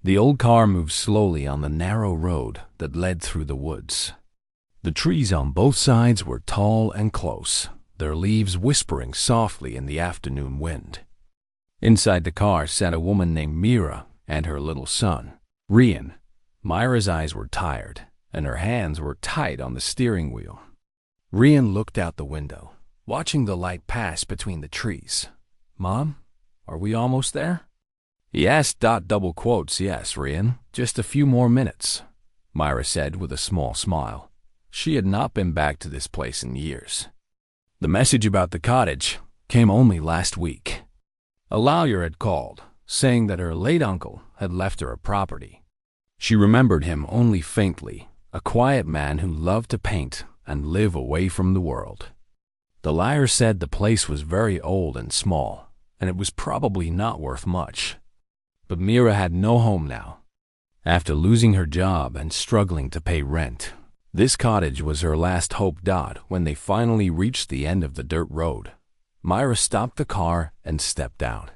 The old car moved slowly on the narrow road that led through the woods. The trees on both sides were tall and close, their leaves whispering softly in the afternoon wind. Inside the car sat a woman named Mira and her little son, Rian. Myra's eyes were tired, and her hands were tight on the steering wheel. Rian looked out the window, watching the light pass between the trees. "Mom, are we almost there?" "Yes, double quotes, yes, Rian. Just a few more minutes," Myra said with a small smile. She had not been back to this place in years. The message about the cottage came only last week. A lawyer had called, saying that her late uncle had left her a property. She remembered him only faintly, a quiet man who loved to paint and live away from the world. The lawyer said the place was very old and small, and it was probably not worth much. But Mira had no home now. After losing her job and struggling to pay rent, this cottage was her last hope. When they finally reached the end of the dirt road, Myra stopped the car and stepped out.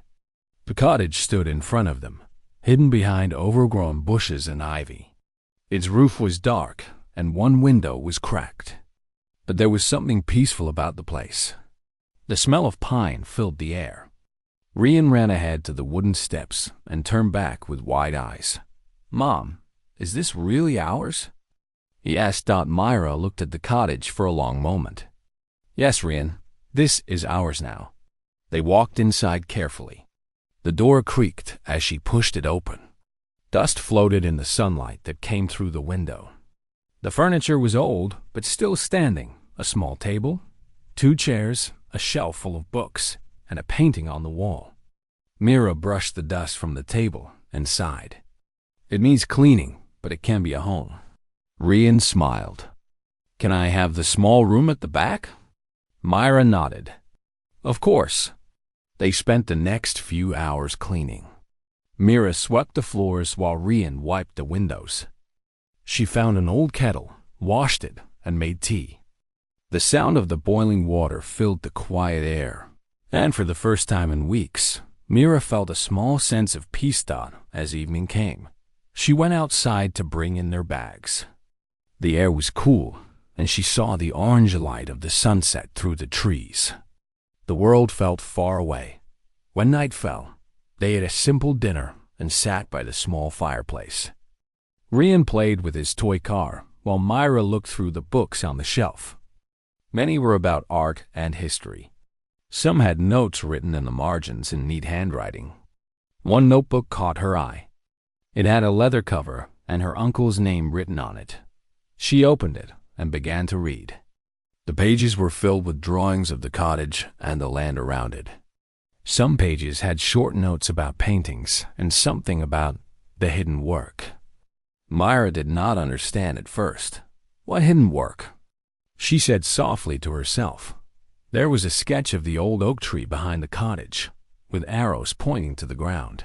The cottage stood in front of them, hidden behind overgrown bushes and ivy. Its roof was dark, and one window was cracked. But there was something peaceful about the place. The smell of pine filled the air. Rian ran ahead to the wooden steps and turned back with wide eyes. "Mom, is this really ours?" "Yes." Myra looked at the cottage for a long moment. "Yes, Rian, this is ours now." They walked inside carefully. The door creaked as she pushed it open. Dust floated in the sunlight that came through the window. The furniture was old, but still standing. A small table, 2 chairs, a shelf full of books, and a painting on the wall. Mira brushed the dust from the table and sighed. "It needs cleaning, but it can be a home." Rian smiled. "Can I have the small room at the back?" Myra nodded. "Of course." They spent the next few hours cleaning. Mira swept the floors while Rian wiped the windows. She found an old kettle, washed it, and made tea. The sound of the boiling water filled the quiet air, and for the first time in weeks, Mira felt a small sense of peace. As evening came, she went outside to bring in their bags. The air was cool, and she saw the orange light of the sunset through the trees. The world felt far away. When night fell, they ate a simple dinner and sat by the small fireplace. Rian played with his toy car, while Myra looked through the books on the shelf. Many were about art and history. Some had notes written in the margins in neat handwriting. One notebook caught her eye. It had a leather cover and her uncle's name written on it. She opened it and began to read. The pages were filled with drawings of the cottage and the land around it. Some pages had short notes about paintings and something about the hidden work. Myra did not understand at first. What hidden work? She said softly to herself. There was a sketch of the old oak tree behind the cottage, with arrows pointing to the ground.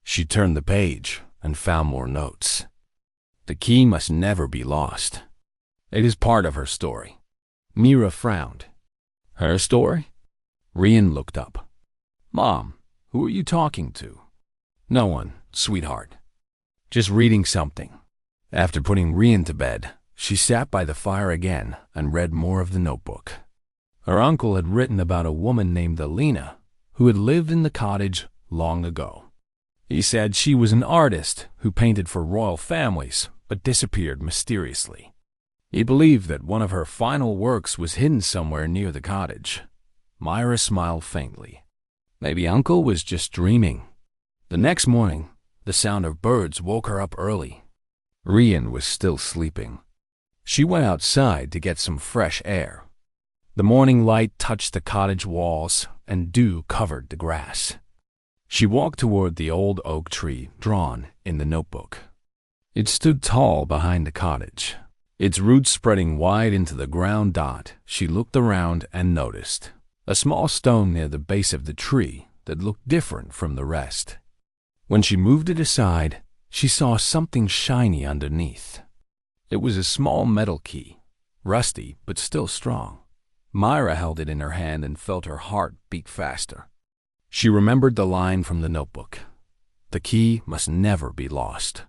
She turned the page and found more notes. The key must never be lost. It is part of her story. Mira frowned. Her story? Rian looked up. "Mom, who are you talking to?" "No one, sweetheart. Just reading something." After putting Rian to bed, she sat by the fire again and read more of the notebook. Her uncle had written about a woman named Alina who had lived in the cottage long ago. He said she was an artist who painted for royal families but disappeared mysteriously. He believed that one of her final works was hidden somewhere near the cottage. Myra smiled faintly. Maybe Uncle was just dreaming. The next morning, the sound of birds woke her up early. Rian was still sleeping. She went outside to get some fresh air. The morning light touched the cottage walls and dew covered the grass. She walked toward the old oak tree drawn in the notebook. It stood tall behind the cottage, its roots spreading wide into the ground. She looked around and noticed a small stone near the base of the tree that looked different from the rest. When she moved it aside, she saw something shiny underneath. It was a small metal key, rusty but still strong. Myra held it in her hand and felt her heart beat faster. She remembered the line from the notebook. The key must never be lost.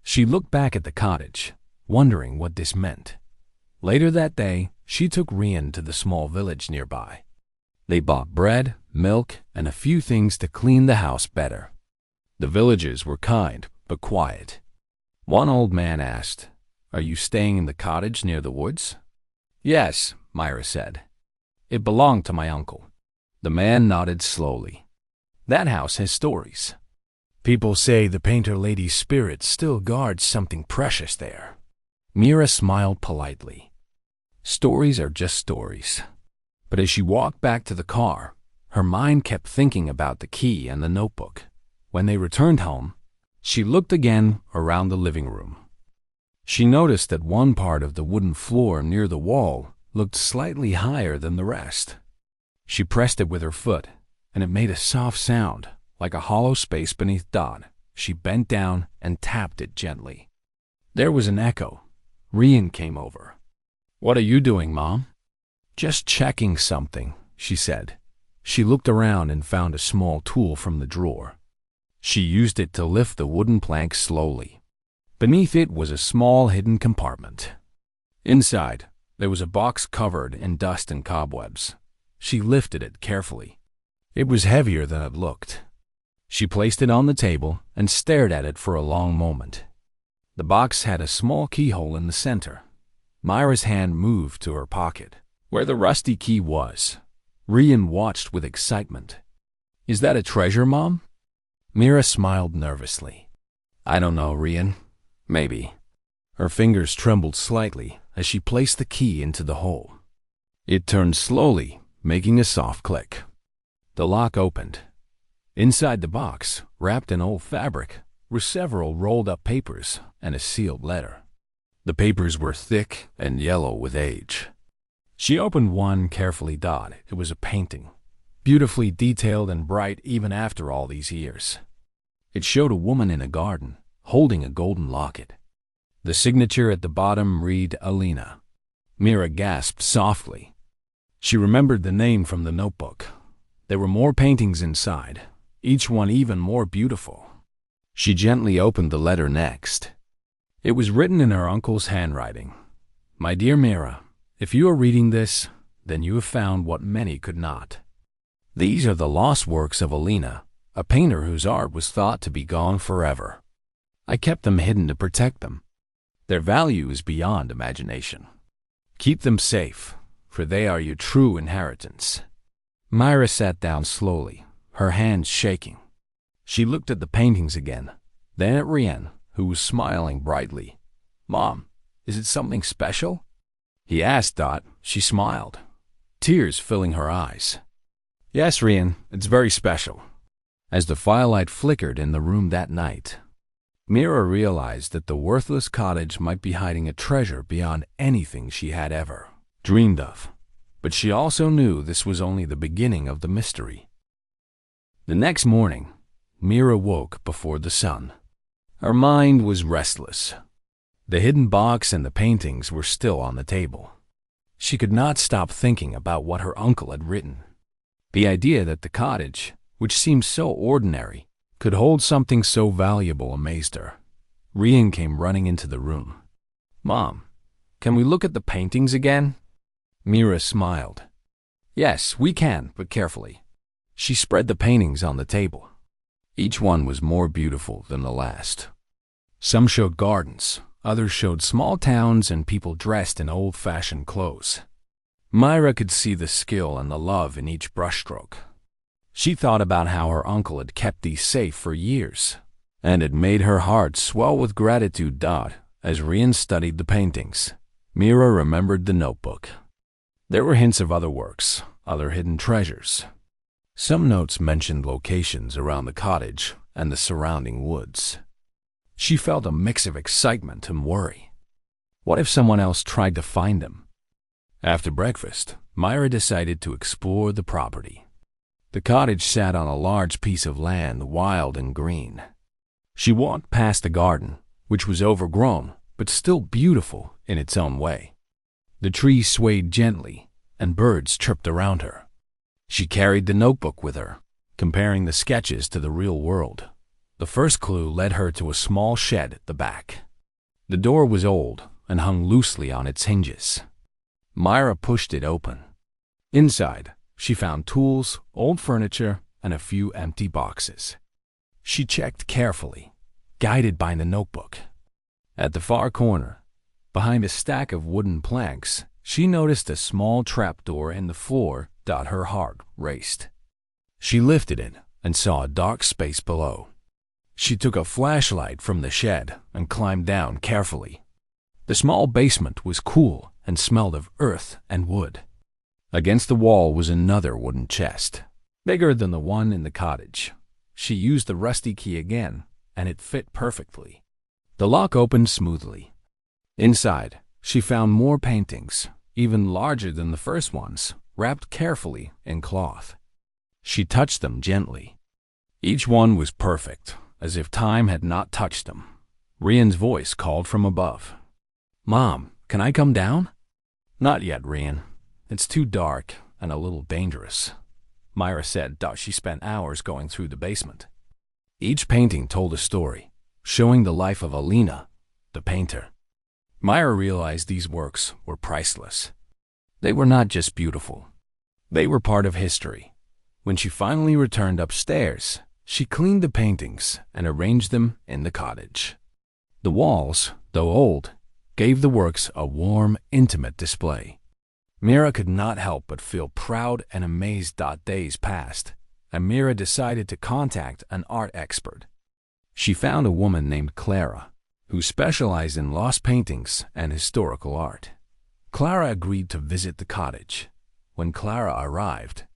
She looked back at the cottage, wondering what this meant. Later that day, she took Rian to the small village nearby. They bought bread, milk, and a few things to clean the house better. The villagers were kind but quiet. One old man asked, "Are you staying in the cottage near the woods?" "Yes," Myra said. "It belonged to my uncle." The man nodded slowly. "That house has stories. People say the painter lady's spirit still guards something precious there." Mira smiled politely. Stories are just stories. But as she walked back to the car, her mind kept thinking about the key and the notebook. When they returned home, she looked again around the living room. She noticed that one part of the wooden floor near the wall looked slightly higher than the rest. She pressed it with her foot, and it made a soft sound, like a hollow space beneath Dot. She bent down and tapped it gently. There was an echo. Rian came over. "What are you doing, Mom?" "Just checking something," she said. She looked around and found a small tool from the drawer. She used it to lift the wooden plank slowly. Beneath it was a small hidden compartment. Inside, there was a box covered in dust and cobwebs. She lifted it carefully. It was heavier than it looked. She placed it on the table and stared at it for a long moment. The box had a small keyhole in the center. Myra's hand moved to her pocket, where the rusty key was. Rian watched with excitement. "Is that a treasure, Mom?" Mira smiled nervously. "I don't know, Rian. Maybe." Her fingers trembled slightly as she placed the key into the hole. It turned slowly, making a soft click. The lock opened. Inside the box, wrapped in old fabric, were several rolled-up papers and a sealed letter. The papers were thick and yellow with age. She opened one carefully. It was a painting, beautifully detailed and bright even after all these years. It showed a woman in a garden, holding a golden locket. The signature at the bottom read Alina. Mira gasped softly. She remembered the name from the notebook. There were more paintings inside, each one even more beautiful. She gently opened the letter next. It was written in her uncle's handwriting. "My dear Mira, if you are reading this, then you have found what many could not. These are the lost works of Alina, a painter whose art was thought to be gone forever. I kept them hidden to protect them. Their value is beyond imagination. Keep them safe, for they are your true inheritance." Myra sat down slowly, her hands shaking. She looked at the paintings again, then at Rian, who was smiling brightly. "Mom, is it something special?" he asked. She smiled, tears filling her eyes. "Yes, Rian, it's very special." As the firelight flickered in the room that night, Mira realized that the worthless cottage might be hiding a treasure beyond anything she had ever dreamed of. But she also knew this was only the beginning of the mystery. The next morning, Mira woke before the sun. Her mind was restless. The hidden box and the paintings were still on the table. She could not stop thinking about what her uncle had written. The idea that the cottage, which seemed so ordinary, could hold something so valuable amazed her. Rian came running into the room. "Mom, can we look at the paintings again?" Mira smiled. "Yes, we can, but carefully." She spread the paintings on the table. Each one was more beautiful than the last. Some showed gardens, others showed small towns and people dressed in old-fashioned clothes. Myra could see the skill and the love in each brushstroke. She thought about how her uncle had kept these safe for years, and it made her heart swell with gratitude. As Rian studied the paintings, Mira remembered the notebook. There were hints of other works, other hidden treasures. Some notes mentioned locations around the cottage and the surrounding woods. She felt a mix of excitement and worry. What if someone else tried to find them? After breakfast, Myra decided to explore the property. The cottage sat on a large piece of land, wild and green. She walked past the garden, which was overgrown but still beautiful in its own way. The trees swayed gently, and birds chirped around her. She carried the notebook with her, comparing the sketches to the real world. The first clue led her to a small shed at the back. The door was old and hung loosely on its hinges. Myra pushed it open. Inside, she found tools, old furniture, and a few empty boxes. She checked carefully, guided by the notebook. At the far corner, behind a stack of wooden planks, she noticed a small trapdoor in the floor. Her heart raced. She lifted it and saw a dark space below. She took a flashlight from the shed and climbed down carefully. The small basement was cool and smelled of earth and wood. Against the wall was another wooden chest, bigger than the one in the cottage. She used the rusty key again, and it fit perfectly. The lock opened smoothly. Inside, she found more paintings, even larger than the first ones, wrapped carefully in cloth. She touched them gently. Each one was perfect, as if time had not touched them. Rian's voice called from above. "Mom, can I come down?" "Not yet, Rian. It's too dark and a little dangerous," Myra said. She spent hours going through the basement. Each painting told a story, showing the life of Alina, the painter. Myra realized these works were priceless. They were not just beautiful. They were part of history. When she finally returned upstairs, she cleaned the paintings and arranged them in the cottage. The walls, though old, gave the works a warm, intimate display. Myra could not help but feel proud and amazed. Days passed, and Myra decided to contact an art expert. She found a woman named Clara, who specialized in lost paintings and historical art. Clara agreed to visit the cottage. When Clara arrived,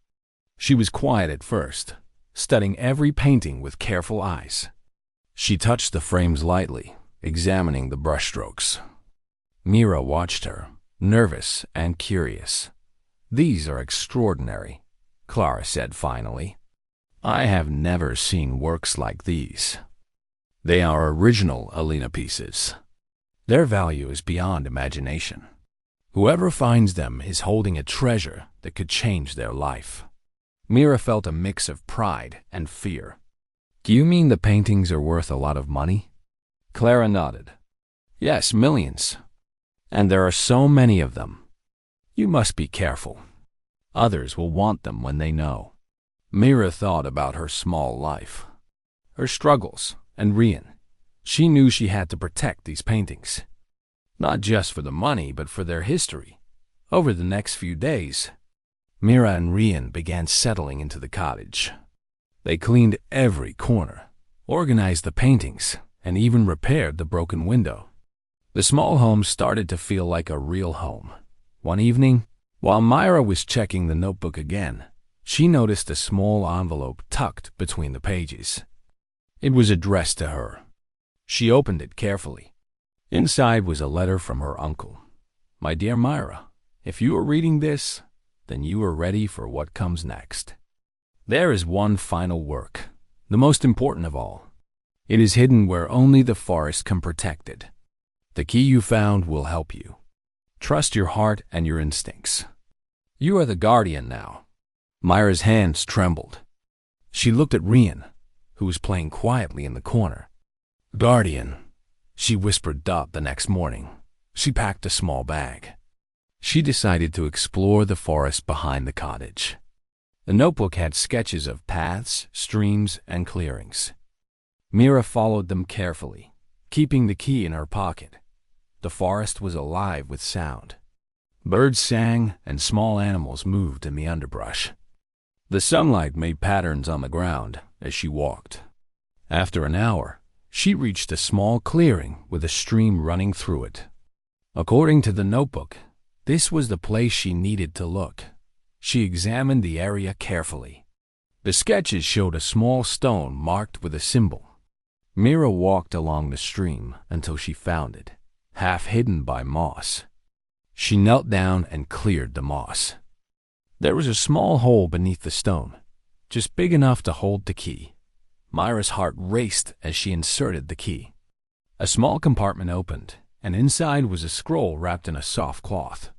she was quiet at first, studying every painting with careful eyes. She touched the frames lightly, examining the brushstrokes. Myra watched her, nervous and curious. "These are extraordinary," Clara said finally. "I have never seen works like these. They are original Alina pieces. Their value is beyond imagination. Whoever finds them is holding a treasure that could change their life." Myra felt a mix of pride and fear. "Do you mean the paintings are worth a lot of money?" Clara nodded. "Yes, millions. And there are so many of them. You must be careful. Others will want them when they know." Myra thought about her small life, her struggles, and Rian. She knew she had to protect these paintings, not just for the money, but for their history. Over the next few days, Myra and Rian began settling into the cottage. They cleaned every corner, organized the paintings, and even repaired the broken window. The small home started to feel like a real home. One evening, while Myra was checking the notebook again, she noticed a small envelope tucked between the pages. It was addressed to her. She opened it carefully. Inside was a letter from her uncle. "My dear Myra, if you are reading this, then you are ready for what comes next. There is one final work, the most important of all. It is hidden where only the forest can protect it. The key you found will help you. Trust your heart and your instincts. You are the guardian now." Myra's hands trembled. She looked at Rian, who was playing quietly in the corner. "Guardian," she whispered. The next morning, she packed a small bag. She decided to explore the forest behind the cottage. The notebook had sketches of paths, streams, and clearings. Myra followed them carefully, keeping the key in her pocket. The forest was alive with sound. Birds sang and small animals moved in the underbrush. The sunlight made patterns on the ground as she walked. After an hour, she reached a small clearing with a stream running through it. According to the notebook, this was the place she needed to look. She examined the area carefully. The sketches showed a small stone marked with a symbol. Myra walked along the stream until she found it, half hidden by moss. She knelt down and cleared the moss. There was a small hole beneath the stone, just big enough to hold the key. Myra's heart raced as she inserted the key. A small compartment opened, and inside was a scroll wrapped in a soft cloth.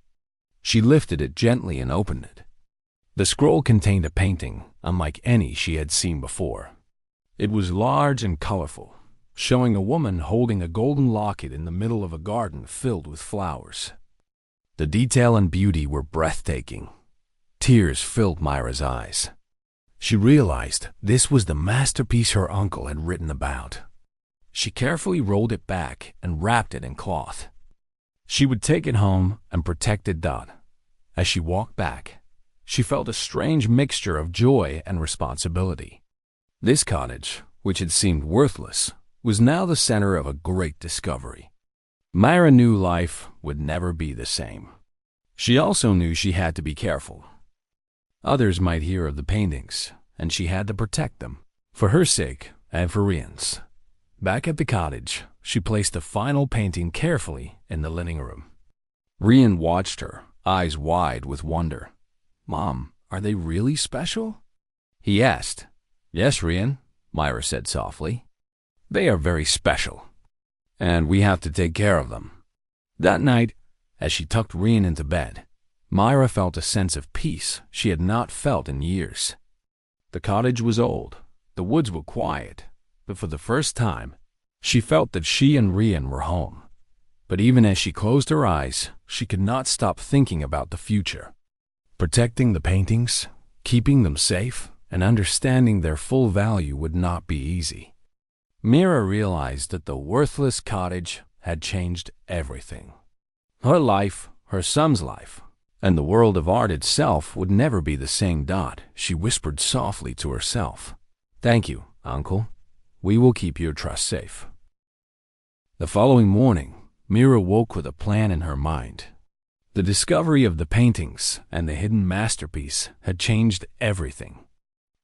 She lifted it gently and opened it. The scroll contained a painting unlike any she had seen before. It was large and colorful, showing a woman holding a golden locket in the middle of a garden filled with flowers. The detail and beauty were breathtaking. Tears filled Myra's eyes. She realized this was the masterpiece her uncle had written about. She carefully rolled it back and wrapped it in cloth. She would take it home and protect it. As she walked back, she felt a strange mixture of joy and responsibility. This cottage, which had seemed worthless, was now the center of a great discovery. Myra knew life would never be the same. She also knew she had to be careful. Others might hear of the paintings, and she had to protect them, for her sake and for Rhian's. Back at the cottage, she placed the final painting carefully in the living room. Rhian watched her, eyes wide with wonder. "Mom, are they really special?" he asked. "Yes, Rhian," Myra said softly. "They are very special, and we have to take care of them." That night, as she tucked Rhian into bed, Myra felt a sense of peace she had not felt in years. The cottage was old, the woods were quiet, but for the first time, she felt that she and Rhian were home. But even as she closed her eyes, she could not stop thinking about the future. Protecting the paintings, keeping them safe, and understanding their full value would not be easy. Myra realized that the worthless cottage had changed everything. Her life, her son's life, and the world of art itself would never be the same. She whispered softly to herself. "Thank you, Uncle. We will keep your trust safe." The following morning, Myra woke with a plan in her mind. The discovery of the paintings and the hidden masterpiece had changed everything.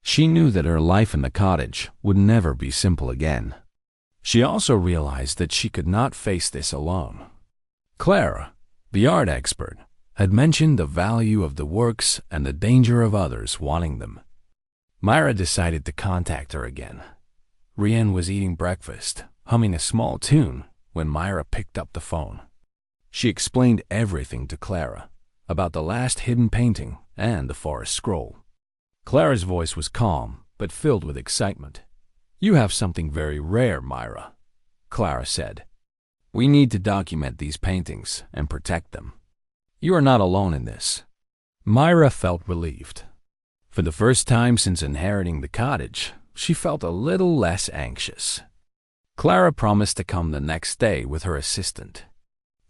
She knew that her life in the cottage would never be simple again. She also realized that she could not face this alone. Clara, the art expert, had mentioned the value of the works and the danger of others wanting them. Myra decided to contact her again. Rhian was eating breakfast, humming a small tune, when Myra picked up the phone. She explained everything to Clara about the last hidden painting and the forest scroll. Clara's voice was calm, but filled with excitement. "You have something very rare, Myra," Clara said. "We need to document these paintings and protect them. You are not alone in this." Myra felt relieved. For the first time since inheriting the cottage, she felt a little less anxious. Clara promised to come the next day with her assistant.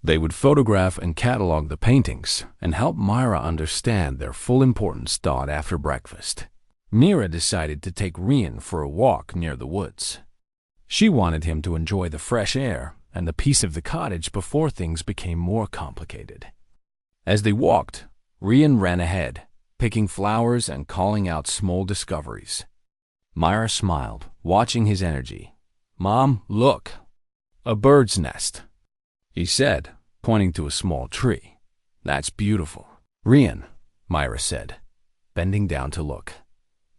They would photograph and catalog the paintings and help Myra understand their full importance. After breakfast, Myra decided to take Rhian for a walk near the woods. She wanted him to enjoy the fresh air and the peace of the cottage before things became more complicated. As they walked, Rhian ran ahead, picking flowers and calling out small discoveries. Myra smiled, watching his energy. "Mom, look! A bird's nest," he said, pointing to a small tree. "That's beautiful." "Rhian," Myra said, bending down to look.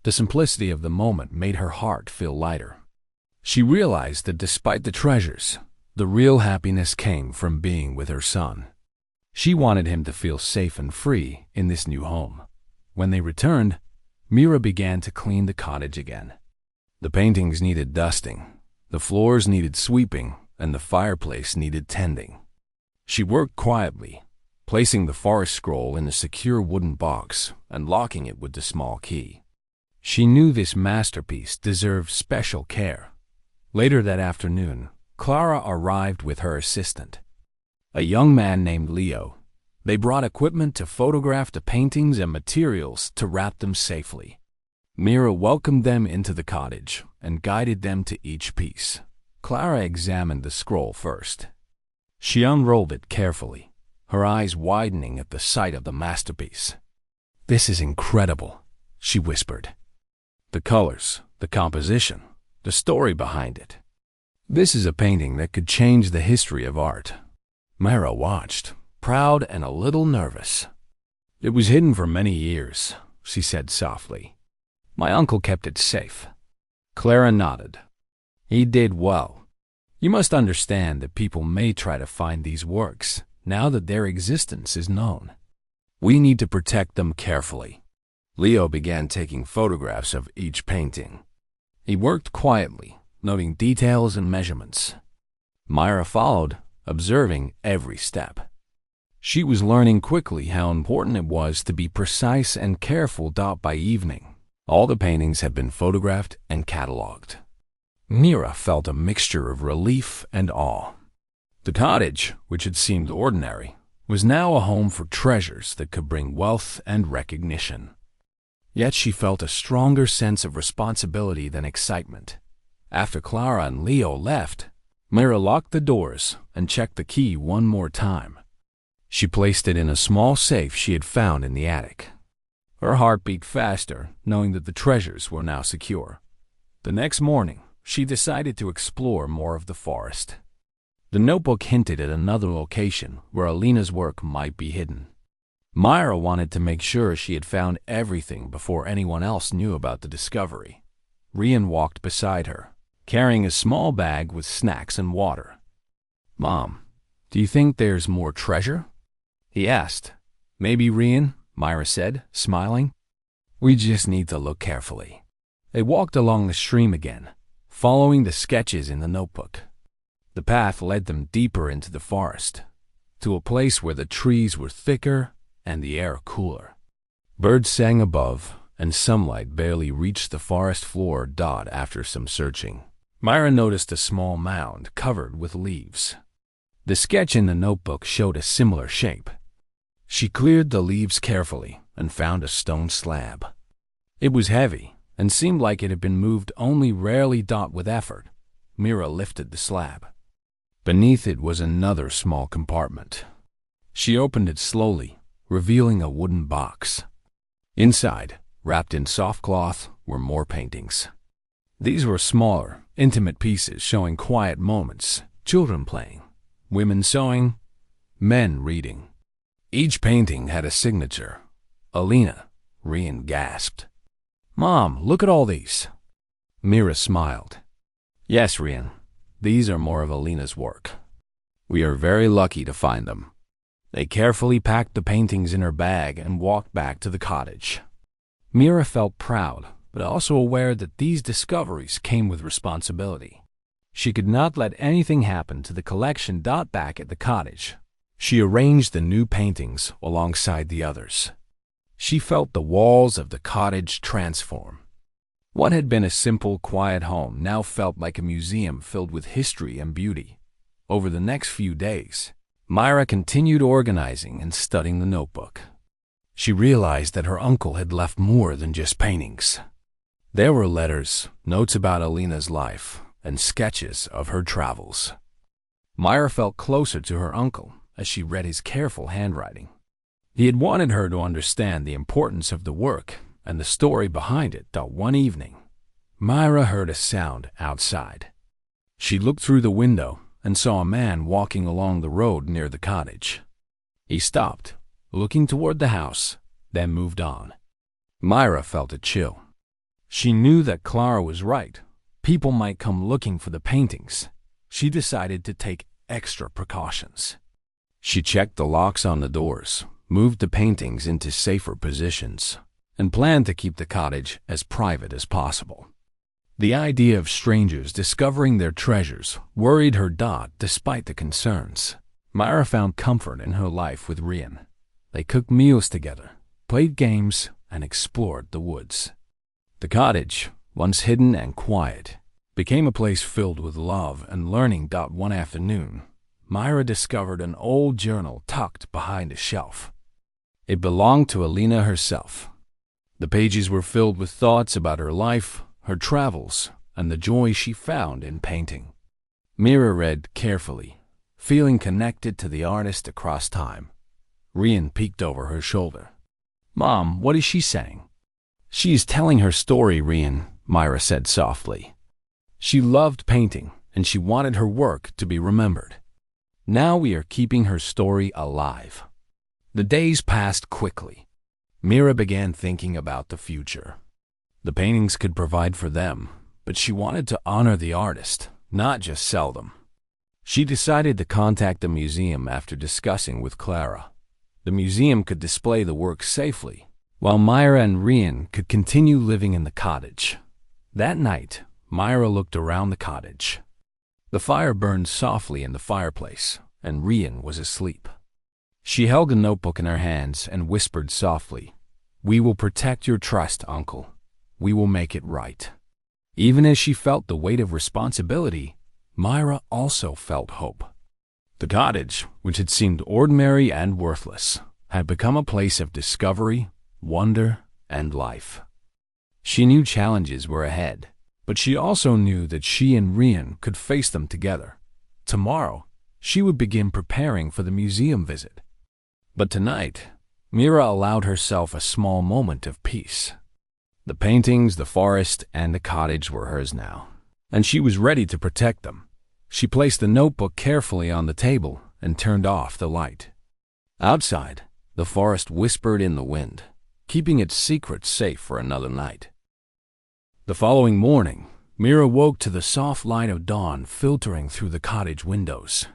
The simplicity of the moment made her heart feel lighter. She realized that despite the treasures, the real happiness came from being with her son. She wanted him to feel safe and free in this new home. When they returned, Myra began to clean the cottage again. The paintings needed dusting, the floors needed sweeping, and the fireplace needed tending. She worked quietly, placing the forest scroll in a secure wooden box and locking it with the small key. She knew this masterpiece deserved special care. Later that afternoon, Clara arrived with her assistant, a young man named Leo. They brought equipment to photograph the paintings and materials to wrap them safely. Myra welcomed them into the cottage and guided them to each piece. Clara examined the scroll first. She unrolled it carefully, her eyes widening at the sight of the masterpiece. "This is incredible," she whispered. "The colors, the composition, the story behind it. This is a painting that could change the history of art." Myra watched, proud and a little nervous. "It was hidden for many years," she said softly. "My uncle kept it safe." Clara nodded. "He did well. You must understand that people may try to find these works now that their existence is known. We need to protect them carefully." Leo began taking photographs of each painting. He worked quietly, noting details and measurements. Myra followed, observing every step. She was learning quickly how important it was to be precise and careful. By evening, all the paintings had been photographed and cataloged. Myra felt a mixture of relief and awe. The cottage, which had seemed ordinary, was now a home for treasures that could bring wealth and recognition. Yet she felt a stronger sense of responsibility than excitement. After Clara and Leo left, Myra locked the doors and checked the key one more time. She placed it in a small safe she had found in the attic. Her heart beat faster, knowing that the treasures were now secure. The next morning, she decided to explore more of the forest. The notebook hinted at another location where Alina's work might be hidden. Myra wanted to make sure she had found everything before anyone else knew about the discovery. Rian walked beside her, carrying a small bag with snacks and water. "Mom, do you think there's more treasure?" he asked. "Maybe, Rian," Myra said, smiling. "We just need to look carefully." They walked along the stream again, following the sketches in the notebook. The path led them deeper into the forest, to a place where the trees were thicker and the air cooler. Birds sang above, and sunlight barely reached the forest floor. After some searching, Myra noticed a small mound covered with leaves. The sketch in the notebook showed a similar shape. She cleared the leaves carefully and found a stone slab. It was heavy and seemed like it had been moved only rarely. With effort, Myra lifted the slab. Beneath it was another small compartment. She opened it slowly, revealing a wooden box. Inside, wrapped in soft cloth, were more paintings. These were smaller, intimate pieces showing quiet moments, children playing, women sewing, men reading. Each painting had a signature. "Alina," Rian gasped. "Mom, look at all these." Myra smiled. "Yes, Rian, these are more of Alina's work. We are very lucky to find them." They carefully packed the paintings in her bag and walked back to the cottage. Myra felt proud, but also aware that these discoveries came with responsibility. She could not let anything happen to the collection. Back at the cottage, she arranged the new paintings alongside the others. She felt the walls of the cottage transform. What had been a simple, quiet home now felt like a museum filled with history and beauty. Over the next few days, Myra continued organizing and studying the notebook. She realized that her uncle had left more than just paintings. There were letters, notes about Alina's life, and sketches of her travels. Myra felt closer to her uncle as she read his careful handwriting. He had wanted her to understand the importance of the work and the story behind it. One evening, Myra heard a sound outside. She looked through the window and saw a man walking along the road near the cottage. He stopped, looking toward the house, then moved on. Myra felt a chill. She knew that Clara was right. People might come looking for the paintings. She decided to take extra precautions. She checked the locks on the doors, moved the paintings into safer positions, and planned to keep the cottage as private as possible. The idea of strangers discovering their treasures worried her. Despite the concerns, Myra found comfort in her life with Rian. They cooked meals together, played games, and explored the woods. The cottage, once hidden and quiet, became a place filled with love and learning. One afternoon, Myra discovered an old journal tucked behind a shelf. It belonged to Alina herself. The pages were filled with thoughts about her life, her travels, and the joy she found in painting. Myra read carefully, feeling connected to the artist across time. Rian peeked over her shoulder. "Mom, what is she saying?" "She is telling her story, Rian," Myra said softly. She loved painting, and she wanted her work to be remembered. Now we are keeping her story alive. The days passed quickly. Myra began thinking about the future. The paintings could provide for them, but she wanted to honor the artist, not just sell them. She decided to contact the museum after discussing with Clara. The museum could display the work safely, while Myra and Rian could continue living in the cottage. That night, Myra looked around the cottage. The fire burned softly in the fireplace, and Rian was asleep. She held a notebook in her hands and whispered softly, "We will protect your trust, Uncle. We will make it right." Even as she felt the weight of responsibility, Myra also felt hope. The cottage, which had seemed ordinary and worthless, had become a place of discovery, wonder, and life. She knew challenges were ahead, but she also knew that she and Rian could face them together. Tomorrow, she would begin preparing for the museum visit. But tonight, Myra allowed herself a small moment of peace. The paintings, the forest, and the cottage were hers now, and she was ready to protect them. She placed the notebook carefully on the table and turned off the light. Outside, the forest whispered in the wind, keeping its secrets safe for another night. The following morning, Myra woke to the soft light of dawn filtering through the cottage windows.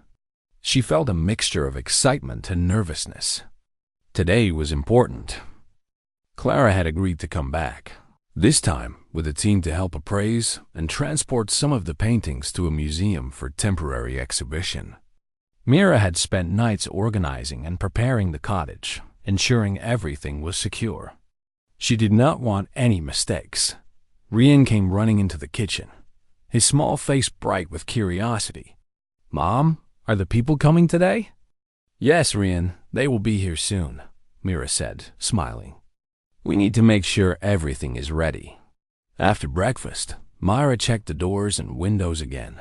She felt a mixture of excitement and nervousness. Today was important. Clara had agreed to come back, this time with a team to help appraise and transport some of the paintings to a museum for temporary exhibition. Myra had spent nights organizing and preparing the cottage, ensuring everything was secure. She did not want any mistakes. Rian came running into the kitchen, his small face bright with curiosity. "Mom, are the people coming today?" "Yes, Rian, they will be here soon," Myra said, smiling. "We need to make sure everything is ready." After breakfast, Myra checked the doors and windows again.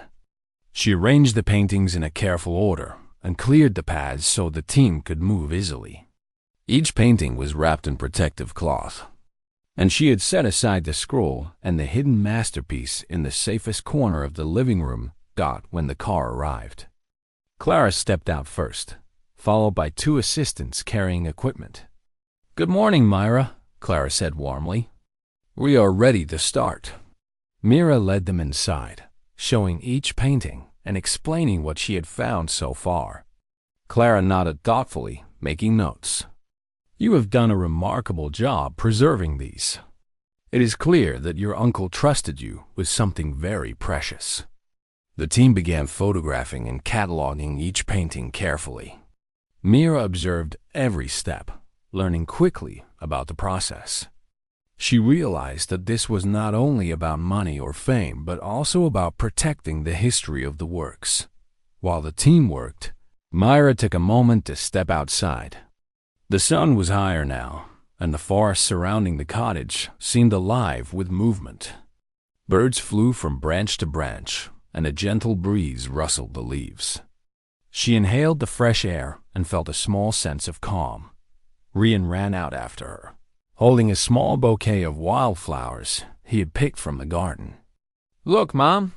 She arranged the paintings in a careful order and cleared the paths so the team could move easily. Each painting was wrapped in protective cloth, and she had set aside the scroll and the hidden masterpiece in the safest corner of the living room when the car arrived. Clara stepped out first, followed by two assistants carrying equipment. "Good morning, Myra," Clara said warmly. "We are ready to start." Myra led them inside, showing each painting and explaining what she had found so far. Clara nodded thoughtfully, making notes. "You have done a remarkable job preserving these. It is clear that your uncle trusted you with something very precious." The team began photographing and cataloging each painting carefully. Myra observed every step, learning quickly about the process. She realized that this was not only about money or fame, but also about protecting the history of the works. While the team worked, Myra took a moment to step outside. The sun was higher now, and the forest surrounding the cottage seemed alive with movement. Birds flew from branch to branch, and a gentle breeze rustled the leaves. She inhaled the fresh air and felt a small sense of calm. Rian ran out after her, holding a small bouquet of wildflowers he had picked from the garden. "Look, Mom,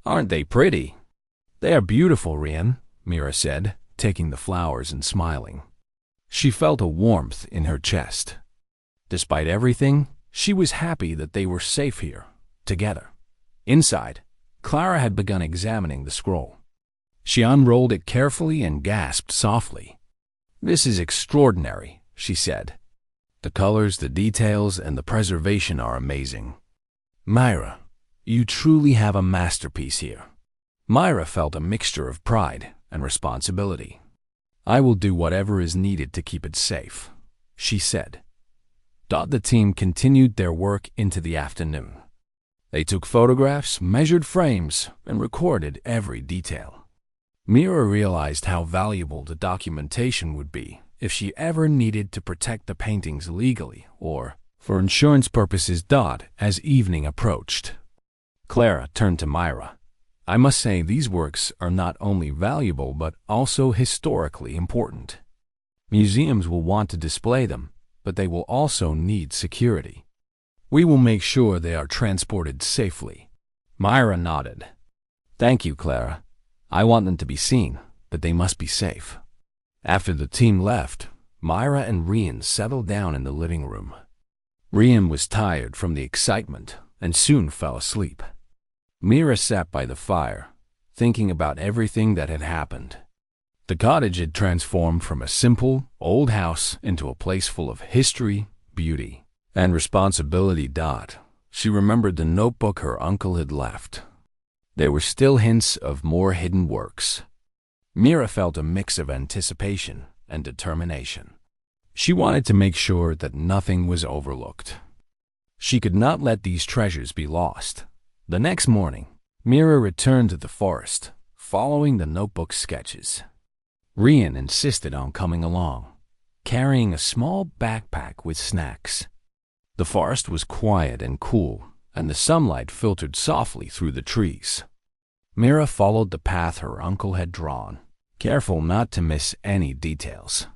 aren't they pretty?" "They are beautiful, Rian," Myra said, taking the flowers and smiling. She felt a warmth in her chest. Despite everything, she was happy that they were safe here, together. Inside, Clara had begun examining the scroll. She unrolled it carefully and gasped softly. "This is extraordinary," she said. "The colors, the details, and the preservation are amazing. Myra, you truly have a masterpiece here." Myra felt a mixture of pride and responsibility. "I will do whatever is needed to keep it safe," she said. The team continued their work into the afternoon. They took photographs, measured frames, and recorded every detail. Myra realized how valuable the documentation would be if she ever needed to protect the paintings legally or for insurance purposes. As evening approached, Clara turned to Myra. "I must say these works are not only valuable but also historically important. Museums will want to display them, but they will also need security. We will make sure they are transported safely." Myra nodded. "Thank you, Clara. I want them to be seen, but they must be safe." After the team left, Myra and Rian settled down in the living room. Rian was tired from the excitement and soon fell asleep. Myra sat by the fire, thinking about everything that had happened. The cottage had transformed from a simple, old house into a place full of history, beauty, and responsibility. She remembered the notebook her uncle had left. There were still hints of more hidden works. Mira felt a mix of anticipation and determination. She wanted to make sure that nothing was overlooked. She could not let these treasures be lost. The next morning, Mira returned to the forest, following the notebook's sketches. Rian insisted on coming along, carrying a small backpack with snacks. The forest was quiet and cool, and the sunlight filtered softly through the trees. Mira followed the path her uncle had drawn, careful not to miss any details.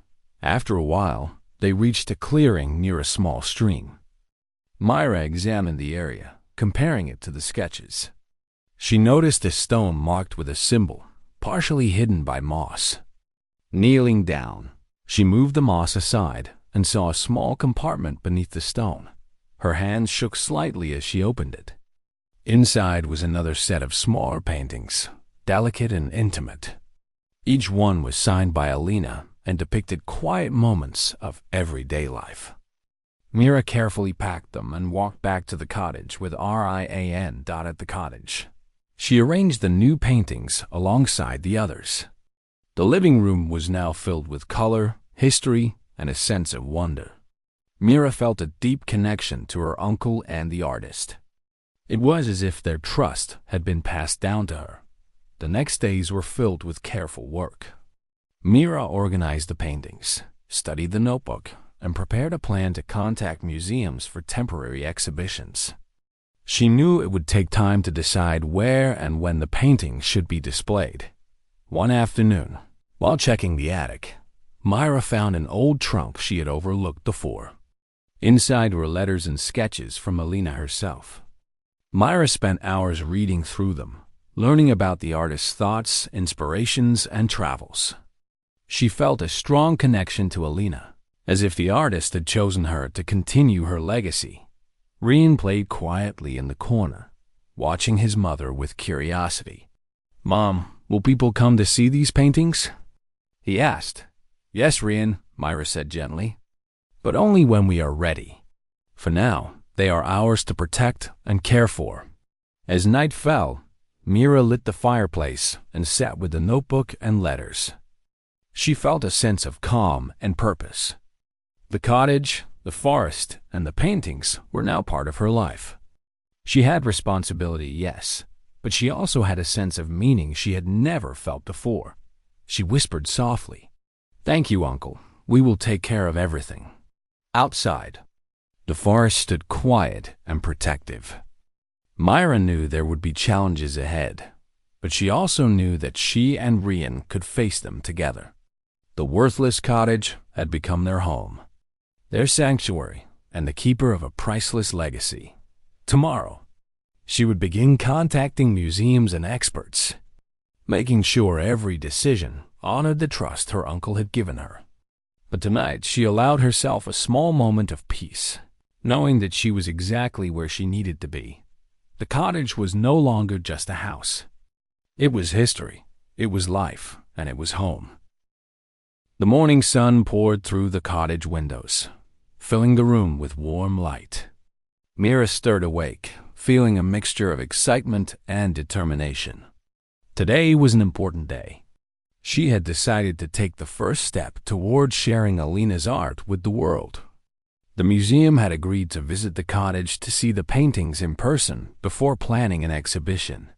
After a while, they reached a clearing near a small stream. Myra examined the area, comparing it to the sketches. She noticed a stone marked with a symbol, partially hidden by moss. Kneeling down, she moved the moss aside and saw a small compartment beneath the stone. Her hands shook slightly as she opened it. Inside was another set of smaller paintings, delicate and intimate. Each one was signed by Alina and depicted quiet moments of everyday life. Mira carefully packed them and walked back to the cottage with RIAN at the cottage. She arranged the new paintings alongside the others. The living room was now filled with color, history, and a sense of wonder. Mira felt a deep connection to her uncle and the artist. It was as if their trust had been passed down to her. The next days were filled with careful work. Mira organized the paintings, studied the notebook, and prepared a plan to contact museums for temporary exhibitions. She knew it would take time to decide where and when the paintings should be displayed. One afternoon, while checking the attic, Myra found an old trunk she had overlooked before. Inside were letters and sketches from Alina herself. Myra spent hours reading through them, learning about the artist's thoughts, inspirations, and travels. She felt a strong connection to Alina, as if the artist had chosen her to continue her legacy. Rian played quietly in the corner, watching his mother with curiosity. "Mom, will people come to see these paintings?" he asked. "Yes, Rian," Myra said gently, "but only when we are ready. For now, they are ours to protect and care for." As night fell, Mira lit the fireplace and sat with the notebook and letters. She felt a sense of calm and purpose. The cottage, the forest, and the paintings were now part of her life. She had responsibility, yes, but she also had a sense of meaning she had never felt before. She whispered softly, "Thank you, Uncle. We will take care of everything." Outside, the forest stood quiet and protective. Myra knew there would be challenges ahead, but she also knew that she and Rian could face them together. The worthless cottage had become their home, their sanctuary, and the keeper of a priceless legacy. Tomorrow, she would begin contacting museums and experts, making sure every decision honored the trust her uncle had given her. But tonight, she allowed herself a small moment of peace, knowing that she was exactly where she needed to be. The cottage was no longer just a house. It was history, it was life, and it was home. The morning sun poured through the cottage windows, filling the room with warm light. Mira stirred awake, feeling a mixture of excitement and determination. Today was an important day. She had decided to take the first step towards sharing Alina's art with the world. The museum had agreed to visit the cottage to see the paintings in person before planning an exhibition.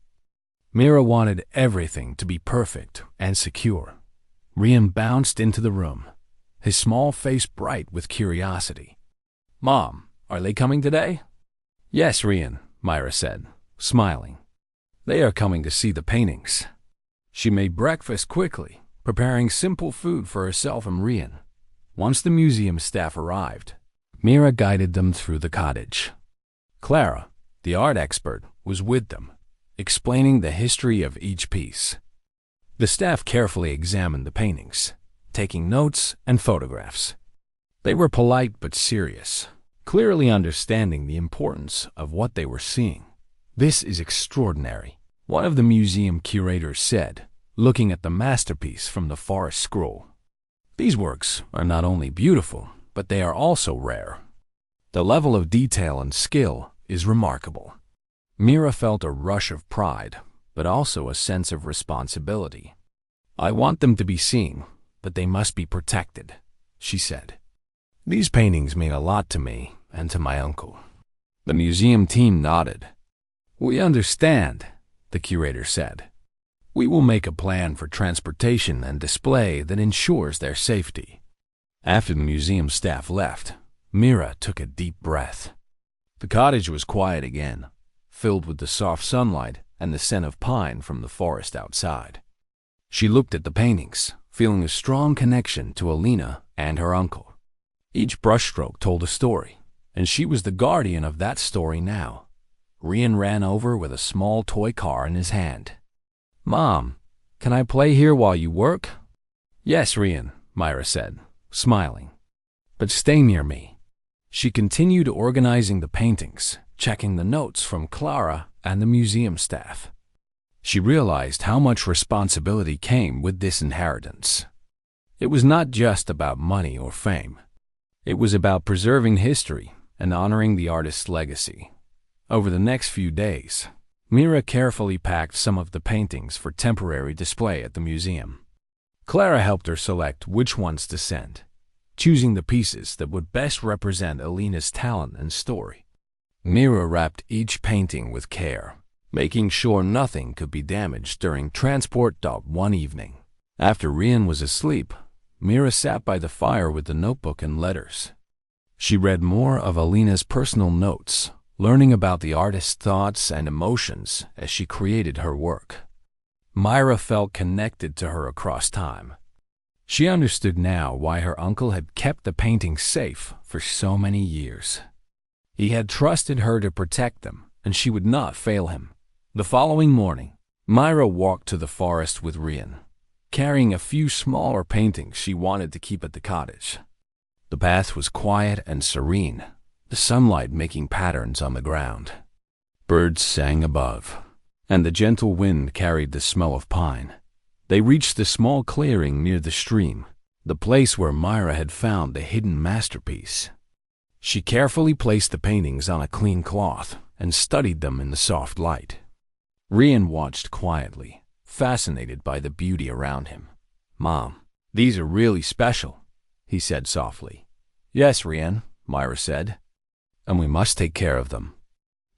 Mira wanted everything to be perfect and secure. Rian bounced into the room, his small face bright with curiosity. "Mom, are they coming today?" "Yes, Rian," Myra said, smiling. "They are coming to see the paintings." She made breakfast quickly, preparing simple food for herself and Rian. Once the museum staff arrived, Mira guided them through the cottage. Clara, the art expert, was with them, explaining the history of each piece. The staff carefully examined the paintings, taking notes and photographs. They were polite but serious, clearly understanding the importance of what they were seeing. "This is extraordinary," one of the museum curators said, looking at the masterpiece from the forest scroll. "These works are not only beautiful, but they are also rare. The level of detail and skill is remarkable. Mira felt a rush of pride, but also a sense of responsibility. "I want them to be seen, but they must be protected," she said. "These paintings mean a lot to me and to my uncle." The museum team nodded. "We understand," the curator said. "We will make a plan for transportation and display that ensures their safety." After the museum staff left, Mira took a deep breath. The cottage was quiet again, filled with the soft sunlight and the scent of pine from the forest outside. She looked at the paintings, feeling a strong connection to Alina and her uncle. Each brushstroke told a story, and she was the guardian of that story now. Rian ran over with a small toy car in his hand. "Mom, can I play here while you work?" "Yes, Rian," Myra said, smiling. "But stay near me." She continued organizing the paintings, checking the notes from Clara and the museum staff. She realized how much responsibility came with this inheritance. It was not just about money or fame. It was about preserving history and honoring the artist's legacy. Over the next few days, Mira carefully packed some of the paintings for temporary display at the museum. Clara helped her select which ones to send, choosing the pieces that would best represent Alina's talent and story. Mira wrapped each painting with care, making sure nothing could be damaged during transport. One evening, after Rian was asleep, Mira sat by the fire with the notebook and letters. She read more of Alina's personal notes, learning about the artist's thoughts and emotions as she created her work. Myra felt connected to her across time. She understood now why her uncle had kept the paintings safe for so many years. He had trusted her to protect them, and she would not fail him. The following morning, Myra walked to the forest with Rian, carrying a few smaller paintings she wanted to keep at the cottage. The path was quiet and serene, the sunlight making patterns on the ground. Birds sang above, and the gentle wind carried the smell of pine. They reached the small clearing near the stream, the place where Myra had found the hidden masterpiece. She carefully placed the paintings on a clean cloth and studied them in the soft light. Rian watched quietly, fascinated by the beauty around him. "Mom, these are really special," he said softly. "Yes, Rian," Myra said, "and we must take care of them."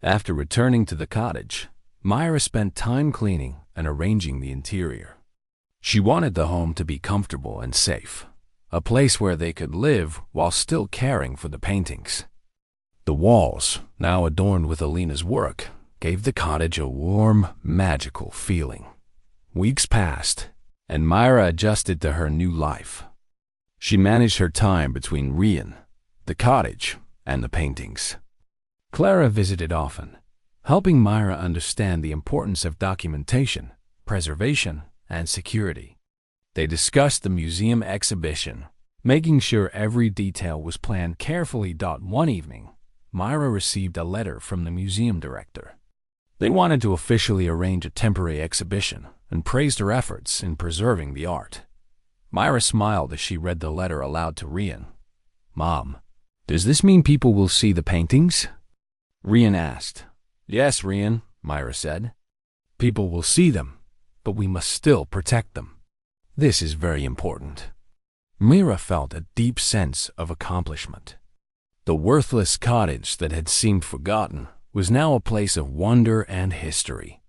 After returning to the cottage, Myra spent time cleaning and arranging the interior. She wanted the home to be comfortable and safe, a place where they could live while still caring for the paintings. The walls, now adorned with Alina's work, gave the cottage a warm, magical feeling. Weeks passed, and Myra adjusted to her new life. She managed her time between Rian, the cottage, and the paintings. Clara visited often, helping Myra understand the importance of documentation, preservation, and security. They discussed the museum exhibition, making sure every detail was planned carefully. One evening, Myra received a letter from the museum director. They wanted to officially arrange a temporary exhibition and praised her efforts in preserving the art. Myra smiled as she read the letter aloud to Rian. "Mom, does this mean people will see the paintings?" Rian asked. "Yes, Rian," Myra said. "People will see them, but we must still protect them. This is very important." Myra felt a deep sense of accomplishment. The worthless cottage that had seemed forgotten was now a place of wonder and history.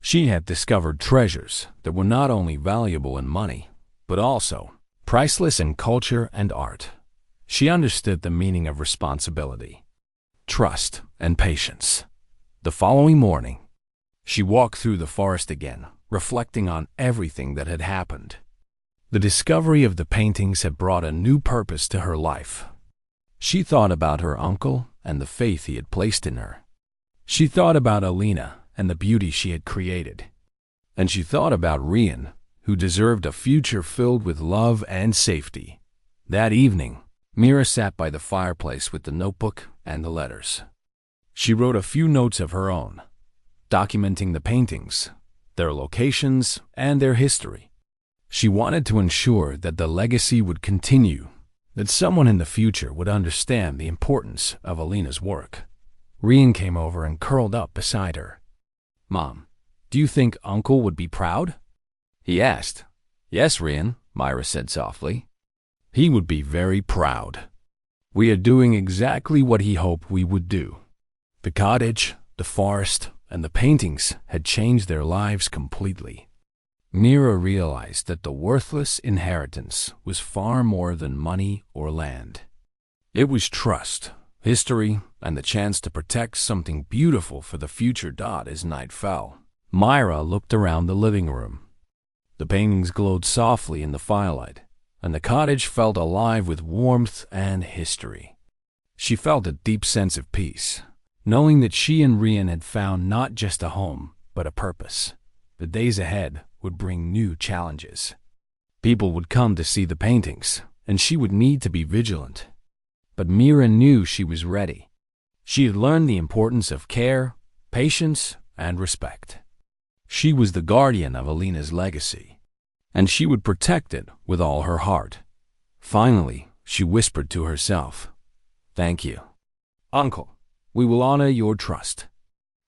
She had discovered treasures that were not only valuable in money, but also priceless in culture and art. She understood the meaning of responsibility, trust, and patience. The following morning, she walked through the forest again, reflecting on everything that had happened. The discovery of the paintings had brought a new purpose to her life. She thought about her uncle and the faith he had placed in her. She thought about Alina and the beauty she had created. And she thought about Rian, who deserved a future filled with love and safety. That evening, Myra sat by the fireplace with the notebook and the letters. She wrote a few notes of her own, documenting the paintings, their locations, and their history. She wanted to ensure that the legacy would continue, that someone in the future would understand the importance of Alina's work. Rian came over and curled up beside her. "Mom, do you think Uncle would be proud?" he asked. "Yes, Rian," Myra said softly. "He would be very proud. We are doing exactly what he hoped we would do." The cottage, the forest, and the paintings had changed their lives completely. Mira realized that the worthless inheritance was far more than money or land. It was trust, history, and the chance to protect something beautiful for the future. As night fell, Myra looked around the living room. The paintings glowed softly in the firelight, and the cottage felt alive with warmth and history. She felt a deep sense of peace, knowing that she and Rian had found not just a home, but a purpose. The days ahead would bring new challenges. People would come to see the paintings, and she would need to be vigilant. But Mira knew she was ready. She had learned the importance of care, patience, and respect. She was the guardian of Alina's legacy, and she would protect it with all her heart. Finally, she whispered to herself, "Thank you, Uncle. We will honor your trust."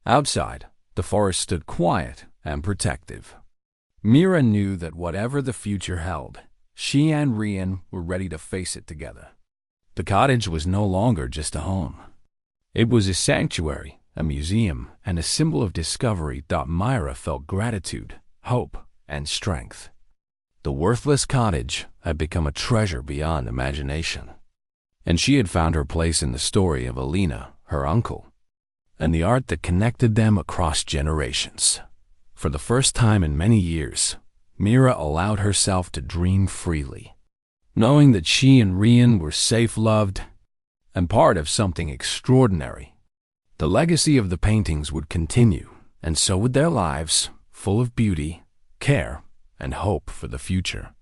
Outside, the forest stood quiet and protective. Mira knew that whatever the future held, she and Rian were ready to face it together. The cottage was no longer just a home. It was a sanctuary, a museum, and a symbol of discovery. Myra felt gratitude, hope, and strength. The worthless cottage had become a treasure beyond imagination, and she had found her place in the story of Alina, her uncle, and the art that connected them across generations. For the first time in many years, Mira allowed herself to dream freely, knowing that she and Rian were safe, loved, and part of something extraordinary. The legacy of the paintings would continue, and so would their lives, full of beauty, care, and hope for the future.